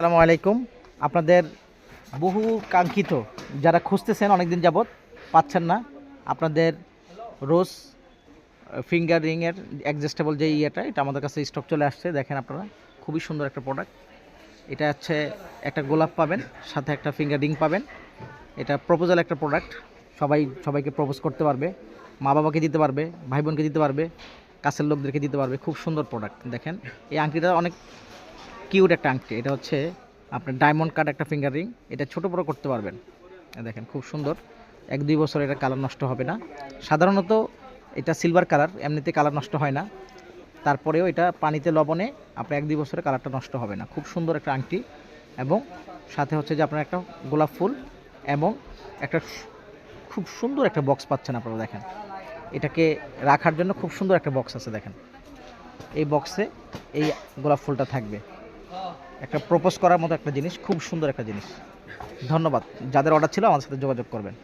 আসসালামু আলাইকুম। আপনাদের বহু কাঙ্ক্ষিত যারা খুঁজতেছেন অনেকদিন যাবৎ পাচ্ছেন না, আপনাদের রোজ ফিঙ্গার রিংয়ের অ্যাডজাস্টেবল যে এটা আমাদের কাছে স্টক চলে আসছে। দেখেন আপনারা, খুবই সুন্দর একটা প্রোডাক্ট। এটা হচ্ছে একটা গোলাপ পাবেন, সাথে একটা ফিঙ্গার রিং পাবেন। এটা প্রপোজাল একটা প্রোডাক্ট, সবাইকে প্রপোজ করতে পারবে, মা বাবাকে দিতে পারবে, ভাই বোনকে দিতে পারবে, কাছের লোকদেরকে দিতে পারবে। খুব সুন্দর প্রোডাক্ট। দেখেন এই আংটিটা অনেক কিউট একটা আংটি। এটা হচ্ছে আপনার ডায়মন্ড কাট একটা ফিঙ্গার রিং। এটা ছোটো বড়ো করতে পারবেন। দেখেন খুব সুন্দর, 1-2 বছর এটা কালার নষ্ট হবে না। সাধারণত এটা সিলভার কালার, এমনিতে কালার নষ্ট হয় না। তারপরেও এটা পানিতে লবণে আপনার 1-2 বছরে কালারটা নষ্ট হবে না। খুব সুন্দর একটা আংটি, এবং সাথে হচ্ছে যে আপনার একটা গোলাপ ফুল এবং একটা খুব সুন্দর একটা বক্স পাচ্ছেন আপনারা। দেখেন এটাকে রাখার জন্য খুব সুন্দর একটা বক্স আছে। দেখেন এই বক্সে এই গোলাপ ফুলটা থাকবে। একটা প্রপোজ করার মতো একটা জিনিস, খুব সুন্দর একটা জিনিস। ধন্যবাদ। যাদের অর্ডার ছিল আমার সাথে যোগাযোগ করবেন।